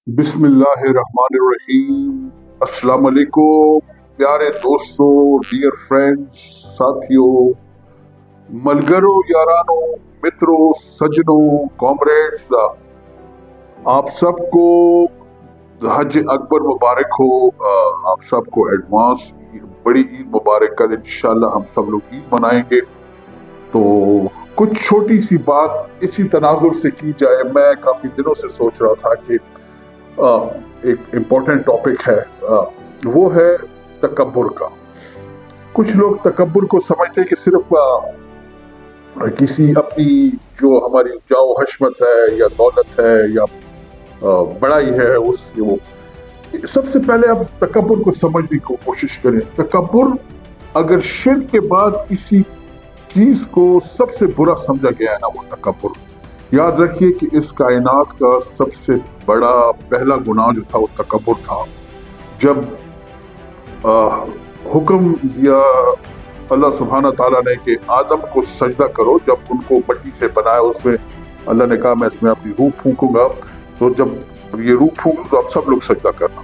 بسم اللہ الرحمن الرحیم۔ السلام علیکم پیارے دوستوں، ڈیئر فرینڈز، ساتھیوں، ملگروں، یارانوں، متروں، سجنوں، کامریڈز، آپ سب کو حج اکبر مبارک ہو۔ آپ سب کو ایڈوانس بڑی عید مبارک کا انشاءاللہ ہم سب لوگ عید منائیں گے۔ تو کچھ چھوٹی سی بات اسی تناظر سے کی جائے۔ میں کافی دنوں سے سوچ رہا تھا کہ ایک امپورٹنٹ ٹاپک ہے، وہ ہے تکبر کا۔ کچھ لوگ تکبر کو سمجھتے ہیں کہ صرف کسی اپنی جو ہماری جاؤ حشمت ہے یا دولت ہے یا بڑائی ہے، اس وہ سب سے پہلے آپ تکبر کو سمجھنے کی کوشش کریں۔ تکبر اگر شرک کے بعد کسی چیز کو سب سے برا سمجھا گیا ہے نا، وہ تکبر۔ یاد رکھیے کہ اس کائنات کا سب سے بڑا پہلا گناہ جو تھا وہ تکبر تھا۔ جب حکم دیا اللہ سبحانہ تعالیٰ نے کہ آدم کو سجدہ کرو، جب ان کو مٹی سے بنایا، اس میں اللہ نے کہا میں اس میں اپنی روح پھونکوں گا، تو جب یہ روح پھونکوں تو آپ سب لوگ سجدہ کرنا۔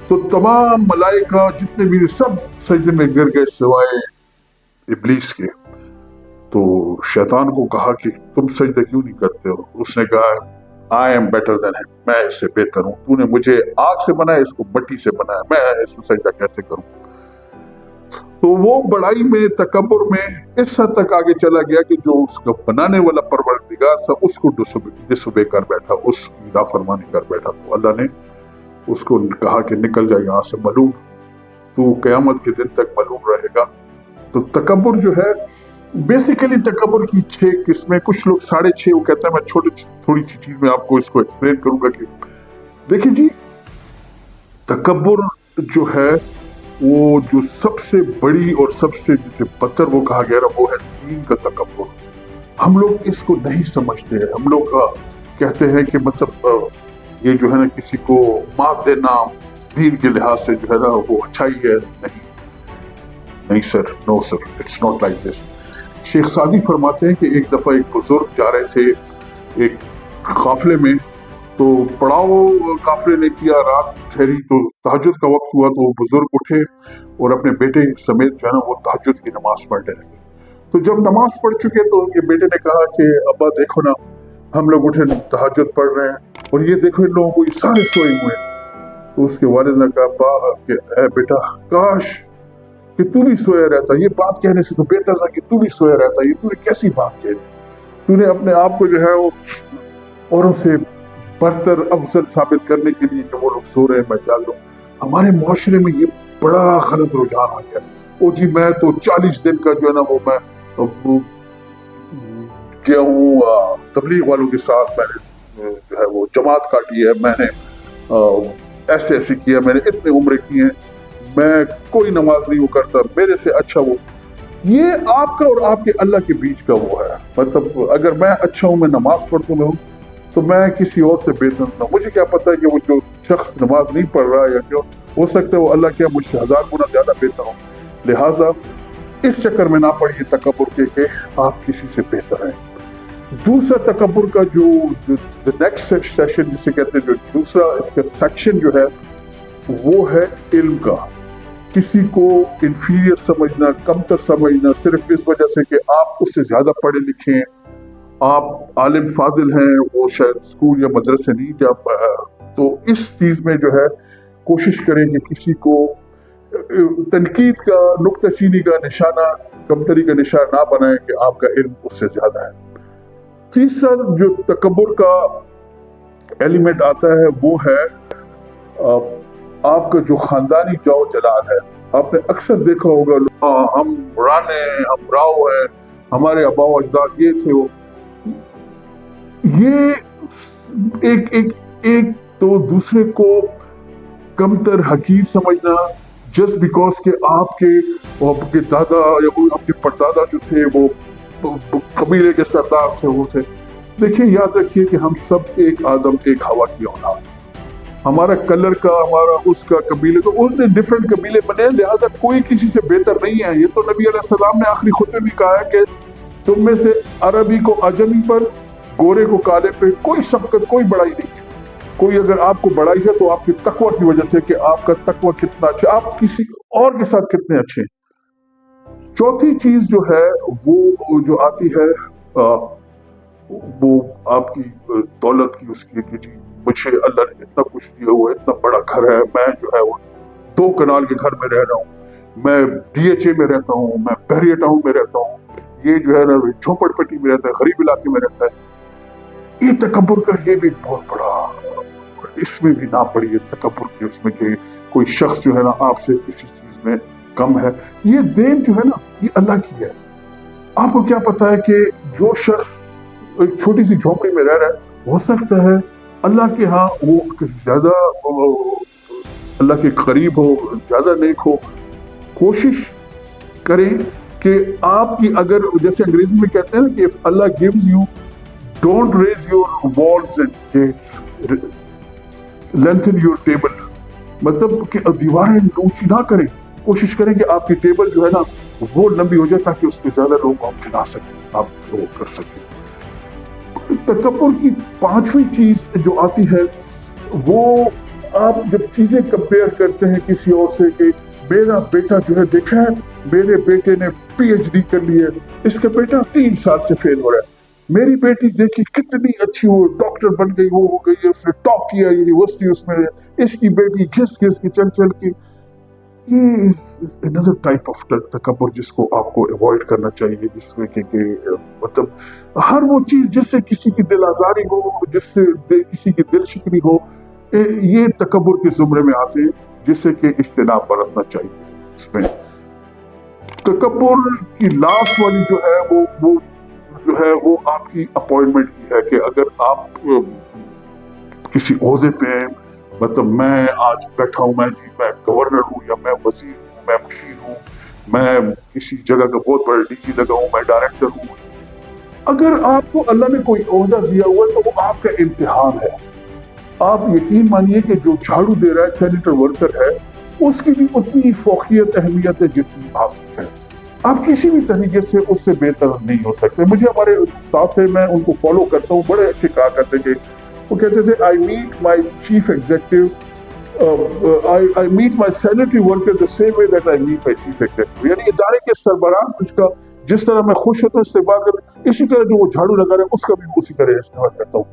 تو تمام ملائکہ جتنے بھی سب سجدے میں گر گئے سوائے ابلیس کے۔ تو شیطان کو کہا کہ تم سجدہ کیوں نہیں کرتے ہو؟ اس نے کہا I am better than him، میں اس سے بہتر ہوں، تو نے مجھے آگ سے بنایا، اس کو مٹی سے بنایا، میں اس کو سجدہ کیسے کروں؟ تو وہ بڑائی میں، تکبر میں اس حد تک آگے چلا گیا کہ جو اس کا بنانے والا پروردگار تھا اس کو ڈس اوبے کر بیٹھا، اس کی نافرمانی کر بیٹھا۔ تو اللہ نے اس کو کہا کہ نکل جائے یہاں سے، ملعون، تو قیامت کے دن تک ملعون رہے گا۔ تو تکبر جو ہے، بیسیکلی تکبر کی 6 قسمیں، کچھ لوگ 6.5، وہ کہتے ہیں میں تھوڑی سی چیز میں آپ کو اس کو ایکسپلین کروں گا کہ دیکھیں جی، تکبر جو ہے وہ جو سب سے بڑی اور سب سے جسے بدتر وہ کہا گیا وہ ہے دین کا تکبر۔ ہم لوگ اس کو نہیں سمجھتے ہیں۔ ہم لوگ کہتے ہیں کہ مطلب یہ جو ہے نا کسی کو مات دینا دین کے لحاظ سے جو ہے نا وہ اچھائی ہے۔ نہیں سر، نو سر، it's not like this. Sheikh Saadi فرماتے ہیں کہ ایک دفعہ ایک بزرگ جا رہے تھے ایک قافلے میں، تو پڑاؤ قافلے نے کیا، رات ٹھہری، تو تہجد کا وقت ہوا، تو وہ بزرگ اٹھے اور اپنے بیٹے سمیت جو ہے نا وہ تہجد کی نماز پڑھنے لگے۔ تو جب نماز پڑھ چکے تو ان کے بیٹے نے کہا کہ ابا دیکھو نا، ہم لوگ اٹھے تہجد پڑھ رہے ہیں اور یہ دیکھو ان لوگوں کو یہ سارے سوئے ہوئے ہیں۔ تو اس کے والد نے کہا ابا کہ اے بیٹا، کاش کہ تو بھی سویا رہتا، یہ بات کہنے سے تو بہتر تھا کہ تو بھی سویا رہتا، یہ تو نے کیسی بات کہی؟ تو نے اپنے آپ کو جو ہے وہ اوروں سے برتر افضل ثابت کرنے کے لیے کہ وہ لوگ سو رہے ہیں میں جاگ رہا ہوں۔ ہمارے معاشرے میں یہ بڑا غلط رجحان آ گیا۔ او جی میں تو 40 دن کا جو ہے نا وہ میں گیا ہوں تبلیغ والوں کے ساتھ، میں نے جو ہے وہ جماعت کاٹی ہے، میں نے ایسے ایسے کیا، میں نے اتنے عمرے کیے ہیں، میں کوئی نماز نہیں وہ کرتا، میرے سے اچھا وہ۔ یہ آپ کا اور آپ کے اللہ کے بیچ کا وہ ہے، مطلب اگر میں اچھا ہوں، میں نماز پڑھتا ہوں تو میں کسی اور سے بہتر نہ ہوں۔ مجھے کیا پتہ ہے کہ وہ جو شخص نماز نہیں پڑھ رہا یا کیوں، ہو سکتا ہے وہ اللہ کیا مجھ سے 1000 گنا زیادہ بہتر ہوں۔ لہٰذا اس چکر میں نہ پڑھیے تکبر کے کہ آپ کسی سے بہتر ہیں۔ دوسرا تکبر کا جو نیکسٹ سیشن جسے کہتے ہیں، جو دوسرا اس کا سیکشن جو ہے وہ ہے علم کا۔ کسی کو انفیریئر سمجھنا، کمتر سمجھنا، صرف اس وجہ سے کہ آپ اس سے زیادہ پڑھے لکھے ہیں، آپ عالم فاضل ہیں، وہ شاید اسکول یا مدرسے نہیں جا پایا۔ تو اس چیز میں جو ہے کوشش کریں کہ کسی کو تنقید کا، نکتہ چینی کا نشانہ، کمتری کا نشانہ نہ بنائیں کہ آپ کا علم اس سے زیادہ ہے۔ تیسرا جو تکبر کا ایلیمنٹ آتا ہے وہ ہے آپ کا جو خاندانی جاؤ جلال ہے۔ آپ نے اکثر دیکھا ہوگا ہم رانے، ہم راؤ ہیں، ہمارے آباء و اجداد یہ تھے، وہ یہ ایک تو دوسرے کو کمتر حقیر سمجھنا جسٹ بیکاز کہ آپ کے دادا یا آپ کے پردادا جو تھے وہ قبیلے کے سردار تھے، وہ تھے۔ دیکھیں یاد رکھیے کہ ہم سب ایک آدم ایک ہوا کی اولاد، ہمارا کلر کا، ہمارا اس کا قبیلے تو اس نے ڈفرینٹ قبیلے بنے، لہٰذا کوئی کسی سے بہتر نہیں ہے۔ یہ تو نبی علیہ السلام نے آخری خطبے میں کہا ہے کہ تم میں سے عربی کو عجمی پر، گورے کو کالے پہ کوئی سبقت، کوئی بڑائی نہیں ہے۔ کوئی اگر آپ کو بڑائی ہے تو آپ کی تقوی کی وجہ سے کہ آپ کا تقوی کتنا اچھا، آپ کسی اور کے ساتھ کتنے اچھے ہیں۔ چوتھی چیز جو ہے وہ جو آتی ہے وہ آپ کی دولت کی، اس کی کہ جی مجھے اللہ نے اتنا کچھ دیا ہوا ہے، اتنا بڑا گھر ہے، میں جو ہے وہ 2 کنال کے گھر میں رہ رہا ہوں، میں ڈی ایچ اے میں رہتا ہوں، میں بحریہ ٹاؤن میں رہتا ہوں، یہ جو ہے نا جھونپڑ پٹی میں رہتا ہے، غریب علاقے میں رہتا ہے۔ یہ تکبر کا یہ بھی بہت بڑا، اس میں بھی نہ پڑی ہے تکبر کی، اس میں کہ کوئی شخص جو ہے نا آپ سے کسی چیز میں کم ہے۔ یہ دین جو ہے نا یہ اللہ کی ہے۔ آپ کو کیا پتا ہے کہ جو شخص ایک چھوٹی سی جھونپڑی میں رہ رہا ہے، ہو سکتا ہے اللہ کے ہاں وہ زیادہ اللہ کے قریب ہو، زیادہ نیک ہو۔ کوشش کریں کہ آپ کی، اگر جیسے انگریزی میں کہتے ہیں نا کہ if Allah gives you, don't raise your walls and gates, lengthen your table، مطلب کہ دیواریں اونچی نہ کریں، کوشش کریں کہ آپ کی ٹیبل جو ہے نا وہ لمبی ہو جائے تاکہ اس پہ زیادہ لوگ آپ کھلا سکیں، آپ وہ کر سکیں۔ تکبر کی 5ویں چیز جو آتی ہے وہ آپ جب چیزیں کمپیئر کرتے ہیں کسی اور سے کہ میرا بیٹا جو ہے، دیکھا ہے میرے بیٹے نے پی ایچ ڈی کر لی ہے، اس کا بیٹا 3 سال سے فیل ہو رہا ہے، میری بیٹی دیکھی کتنی اچھی، وہ ڈاکٹر بن گئی، وہ ہو گئی ہے، اس نے ٹاپ کیا یونیورسٹی، اس میں اس کی بیٹی گھس گھس کے چل کے۔ یہ another type of تکبر جس کو آپ کو اوائڈ کرنا چاہیے، جس میں کہ مطلب ہر وہ چیز جس سے کسی کی دل آزاری ہو، جس سے کسی کی دل شکنی ہو، یہ تکبر کے زمرے میں آتے ہیں، جس سے کہ اجتناب برتنا چاہیے۔ اس میں تکبر کی لاسٹ والی جو ہے وہ آپ کی اپوائنٹمنٹ کی ہے کہ اگر آپ کسی عہدے پہ، مطلب میں آج بیٹھا ہوں، میں گورنر ہوں یا میں وزیر ہوں، میں مشیر ہوں، میں کسی جگہ کا بہت بڑا ڈی جی لگا ہوں، میں ڈائریکٹر ہوں، اگر آپ کو اللہ نے کوئی عہدہ دیا ہوا ہے تو وہ آپ کا امتحان ہے۔ آپ یقین مانیے کہ جو جھاڑو دے رہا ہے، سینیٹر ورکر ہے، اس کی بھی اتنی فوقیت اہمیت ہے جتنی آپ کی ہے۔ آپ کسی بھی طریقے سے اس سے بہتر نہیں ہو سکتے۔ مجھے ہمارے ساتھ تھے، میں ان کو فالو کرتا ہوں، بڑے اچھے کہا کرتے تھے، وہ کہتے تھے I meet my chief executive, I meet my sanitary worker the same way that I meet my chief executive، یعنی ادارے کے سربراہ کچھ کا جس طرح میں خوش ہوتا ہوں استقبال کرتا ہوں، اسی طرح جو وہ جھاڑو لگا رہے ہیں اس کا بھی اسی طرح استعمال کرتا ہوں۔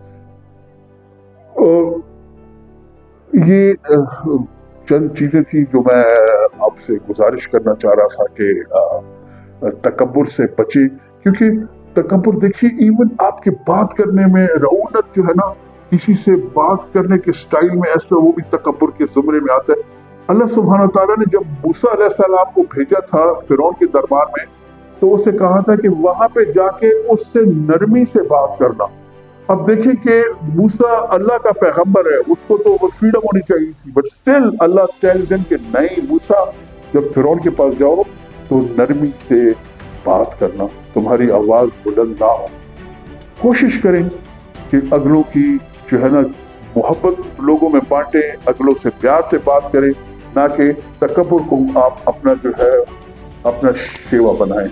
یہ چند چیزیں تھیں جو میں آپ سے گزارش کرنا چاہ رہا تھا کہ تکبر سے بچے، کیونکہ تکبر دیکھیے ایون آپ کے بات کرنے میں رعونت جو ہے نا، کسی سے بات کرنے کے سٹائل میں ایسا، وہ بھی تکبر کے زمرے میں آتا ہے۔ اللہ سبحانہ تعالیٰ نے جب موسیٰ علیہ السلام کو بھیجا تھا فرعون کے دربار میں، تو اسے کہا تھا کہ وہاں پہ جا کے اس سے نرمی سے بات کرنا۔ اب دیکھیں کہ موسیٰ اللہ کا پیغمبر ہے، اس کو تو وہ فریڈم ہونی چاہیے تھی، but still Allah tells them کہ نہیں موسیٰ، جب فرعون کے پاس جاؤ تو نرمی سے بات کرنا، تمہاری آواز بلند نہ ہو۔ کوشش کریں کہ اگلوں کی جو ہے نا محبت لوگوں میں بانٹیں، اگلوں سے پیار سے بات کریں، نہ کہ تکبر کو آپ اپنا جو ہے اپنا شیوا بنائیں۔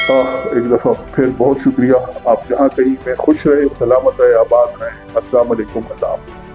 ایک دفعہ پھر بہت شکریہ، آپ جہاں کہیں میں خوش رہے، سلامت رہے، آباد رہیں۔ السلام علیکم، اللہ حافظ۔